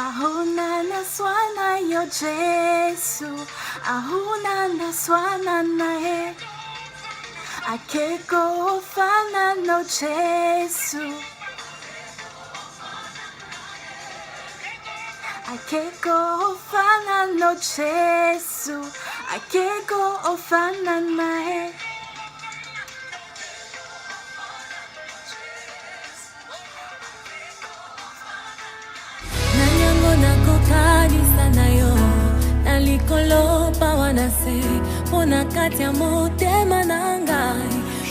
Ahuna na swana yo Jesu, ahuna na swana na e. Akeko fana no Jesu. Akeko fana no Jesu, akeko fana na e.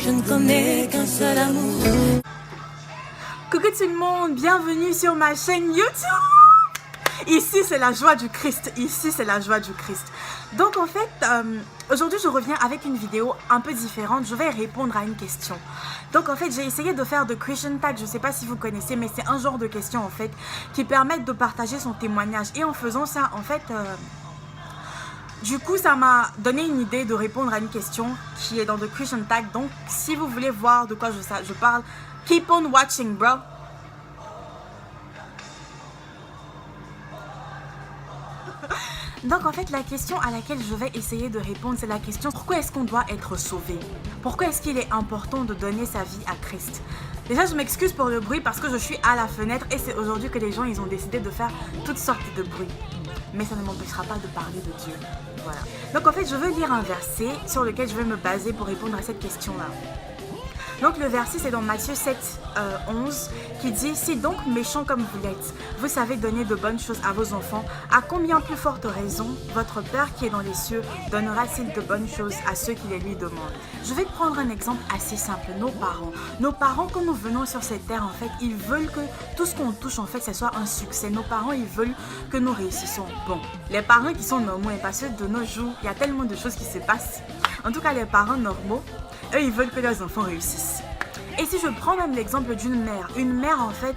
Je ne connais qu'un seul amour. Coucou tout le monde, bienvenue sur ma chaîne YouTube. Ici c'est la joie du Christ, ici c'est la joie du Christ. Donc en fait, aujourd'hui je reviens avec une vidéo un peu différente. Je vais répondre à une question. Donc en fait j'ai essayé de faire de Christian Tag, je ne sais pas si vous connaissez, mais c'est un genre de question en fait qui permettent de partager son témoignage. Et en faisant ça en fait, du coup ça m'a donné une idée de répondre à une question qui est dans The Christian Tag. Donc si vous voulez voir de quoi je parle, keep on watching bro. Donc en fait la question à laquelle je vais essayer de répondre, c'est la question: pourquoi est-ce qu'on doit être sauvé? Pourquoi est-ce qu'il est important de donner sa vie à Christ? Déjà je m'excuse pour le bruit parce que je suis à la fenêtre et c'est aujourd'hui que les gens ils ont décidé de faire toutes sortes de bruits. Mais ça ne m'empêchera pas de parler de Dieu. Voilà. Donc en fait je veux lire un verset sur lequel je vais me baser pour répondre à cette question-là. Donc le verset c'est dans Matthieu 7, 11 qui dit: si donc méchants comme vous l'êtes, vous savez donner de bonnes choses à vos enfants, à combien plus forte raison votre Père qui est dans les cieux donnera-t-il de bonnes choses à ceux qui les lui demandent? Je vais te prendre un exemple assez simple. Nos parents quand nous venons sur cette terre en fait, ils veulent que tout ce qu'on touche en fait ce soit un succès. Nos parents ils veulent que nous réussissions. Bon, les parents qui sont normaux et pas ceux de nos jours, il y a tellement de choses qui se passent. En tout cas les parents normaux, eux ils veulent que leurs enfants réussissent. Et si je prends même l'exemple d'une mère en fait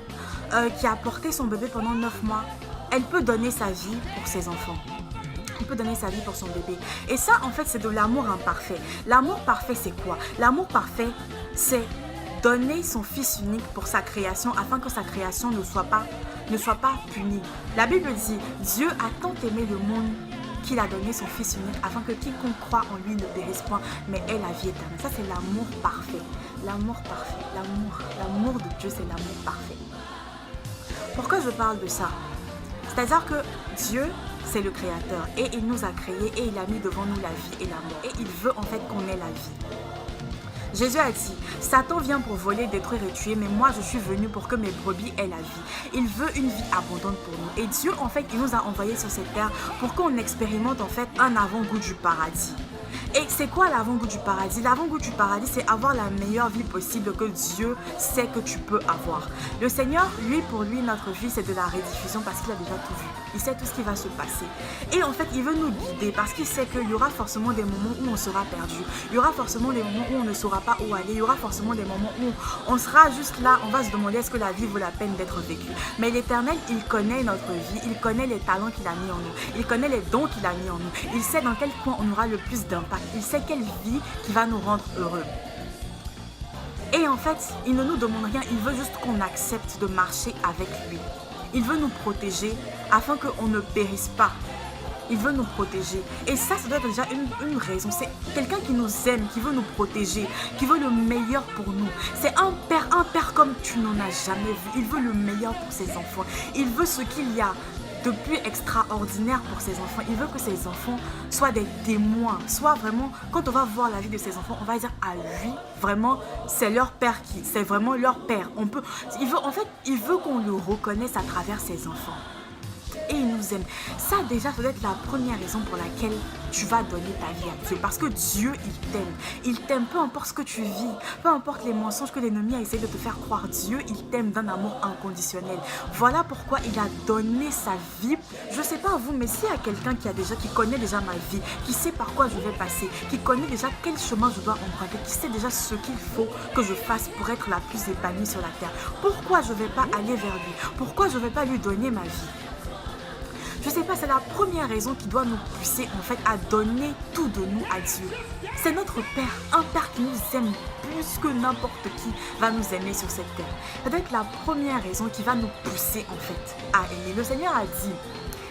qui a porté son bébé pendant 9 mois, elle peut donner sa vie pour ses enfants. Elle peut donner sa vie pour son bébé. Et ça en fait c'est de l'amour imparfait. L'amour parfait c'est quoi? L'amour parfait c'est donner son fils unique pour sa création afin que sa création ne soit pas punie. La Bible dit: Dieu a tant aimé le monde qu'il a donné son fils unique afin que quiconque croit en lui ne périsse point mais ait la vie éternelle. Ça c'est l'amour parfait. L'amour parfait, l'amour de Dieu c'est l'amour parfait. Pourquoi je parle de ça? C'est-à-dire que Dieu c'est le créateur et il nous a créés et il a mis devant nous la vie et la mort et il veut en fait qu'on ait la vie. Jésus a dit: Satan vient pour voler, détruire et tuer, mais moi je suis venu pour que mes brebis aient la vie. Il veut une vie abondante pour nous. Et Dieu en fait il nous a envoyés sur cette terre pour qu'on expérimente en fait un avant-goût du paradis. Et c'est quoi l'avant-goût du paradis? L'avant-goût du paradis, c'est avoir la meilleure vie possible que Dieu sait que tu peux avoir. Le Seigneur, pour lui, notre vie, c'est de la rediffusion parce qu'il a déjà tout vu. Il sait tout ce qui va se passer. Et en fait, il veut nous guider parce qu'il sait qu'il y aura forcément des moments où on sera perdu. Il y aura forcément des moments où on ne saura pas où aller. Il y aura forcément des moments où on sera juste là, on va se demander est-ce que la vie vaut la peine d'être vécue. Mais l'Éternel, il connaît notre vie, il connaît les talents qu'il a mis en nous, il connaît les dons qu'il a mis en nous. Il sait dans quel point on aura le plus d'impact. Il sait quelle vie qui va nous rendre heureux. Et en fait, il ne nous demande rien, il veut juste qu'on accepte de marcher avec lui. Il veut nous protéger afin qu'on ne périsse pas. Il veut nous protéger. Et ça doit être déjà une raison. C'est quelqu'un qui nous aime, qui veut nous protéger, qui veut le meilleur pour nous. C'est un père comme tu n'en as jamais vu. Il veut le meilleur pour ses enfants. Il veut ce qu'il y a de plus extraordinaire pour ses enfants. Il veut que ses enfants soient des témoins, soit vraiment, quand on va voir la vie de ses enfants, on va dire: ah lui, vraiment, c'est leur père c'est vraiment leur père. Il veut qu'on le reconnaisse à travers ses enfants. Et il nous aime. Ça déjà, ça doit être la première raison pour laquelle tu vas donner ta vie à Dieu. Parce que Dieu, il t'aime. Il t'aime, peu importe ce que tu vis, peu importe les mensonges que l'ennemi a essayé de te faire croire. Dieu, il t'aime d'un amour inconditionnel. Voilà pourquoi il a donné sa vie. Je ne sais pas vous, mais s'il y a quelqu'un qui connaît déjà ma vie, qui sait par quoi je vais passer, qui connaît déjà quel chemin je dois emprunter, qui sait déjà ce qu'il faut que je fasse pour être la plus épanouie sur la terre, pourquoi je ne vais pas aller vers lui? Pourquoi je ne vais pas lui donner ma vie? Je sais pas, c'est la première raison qui doit nous pousser en fait à donner tout de nous à Dieu. C'est notre Père, un Père qui nous aime plus que n'importe qui va nous aimer sur cette terre. Ça doit être la première raison qui va nous pousser en fait à aimer. Le Seigneur a dit,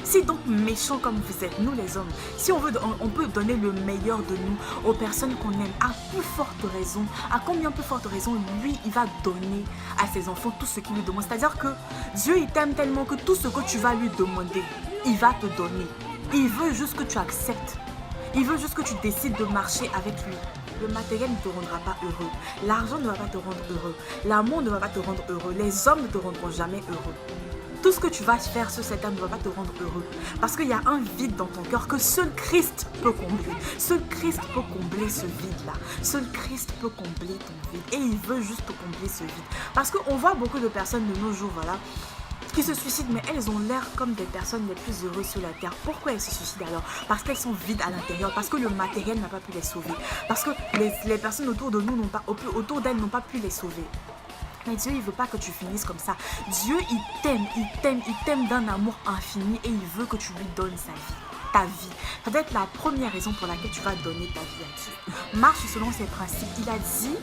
si donc méchants comme vous êtes, nous les hommes, si on peut donner le meilleur de nous aux personnes qu'on aime, à plus forte raison, à combien plus forte raison, lui, il va donner à ses enfants tout ce qu'il lui demande. C'est-à-dire que Dieu, il t'aime tellement que tout ce que tu vas lui demander, il va te donner. Il veut juste que tu acceptes. Il veut juste que tu décides de marcher avec lui. Le matériel ne te rendra pas heureux. L'argent ne va pas te rendre heureux. L'amour ne va pas te rendre heureux. Les hommes ne te rendront jamais heureux. Tout ce que tu vas faire sur cette terre ne va pas te rendre heureux. Parce qu'il y a un vide dans ton cœur que seul Christ peut combler. Seul Christ peut combler ce vide-là. Seul Christ peut combler ton vide. Et il veut juste te combler ce vide. Parce qu'on voit beaucoup de personnes de nos jours, voilà, qui se suicident, mais elles ont l'air comme des personnes les plus heureuses sur la terre. Pourquoi elles se suicident alors? Parce qu'elles sont vides à l'intérieur, parce que le matériel n'a pas pu les sauver, parce que les personnes autour de nous autour d'elles n'ont pas pu les sauver. Mais Dieu, il ne veut pas que tu finisses comme ça. Dieu, il t'aime d'un amour infini et il veut que tu lui donnes sa vie, ta vie. Ça doit être la première raison pour laquelle tu vas donner ta vie à Dieu. Marche selon ses principes. Il a dit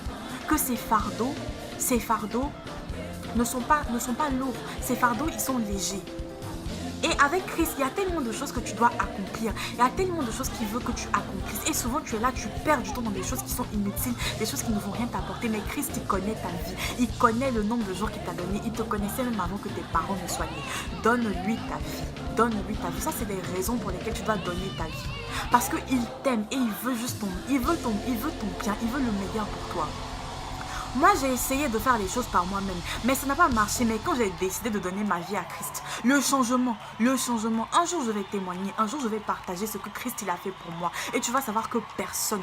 que ces fardeaux ne sont pas lourds. Ces fardeaux, ils sont légers. Et avec Christ, il y a tellement de choses que tu dois accomplir. Il y a tellement de choses qu'il veut que tu accomplisses. Et souvent, tu es là, tu perds du temps dans des choses qui sont inutiles, des choses qui ne vont rien t'apporter. Mais Christ, il connaît ta vie. Il connaît le nombre de jours qu'il t'a donné. Il te connaissait même avant que tes parents ne soient nés. Donne-lui ta vie. Donne-lui ta vie. Ça, c'est des raisons pour lesquelles tu dois donner ta vie. Parce qu'il t'aime et il veut juste ton bien. Il veut le meilleur pour toi. Moi, j'ai essayé de faire les choses par moi-même, mais ça n'a pas marché. Mais quand j'ai décidé de donner ma vie à Christ, le changement, un jour je vais témoigner, un jour je vais partager ce que Christ il a fait pour moi. Et tu vas savoir que personne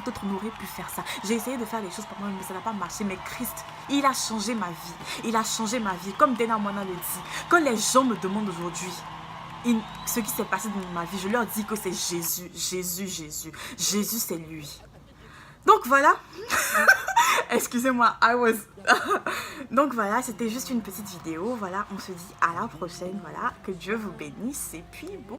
d'autre n'aurait pu faire ça. J'ai essayé de faire les choses par moi-même, mais ça n'a pas marché. Mais Christ, il a changé ma vie. Il a changé ma vie. Comme Dena Moana le dit, quand les gens me demandent aujourd'hui ce qui s'est passé dans ma vie, je leur dis que c'est Jésus. Jésus, c'est lui. Donc voilà. Excusez-moi, Donc voilà, c'était juste une petite vidéo. Voilà, on se dit à la prochaine. Voilà, que Dieu vous bénisse. Et puis bon.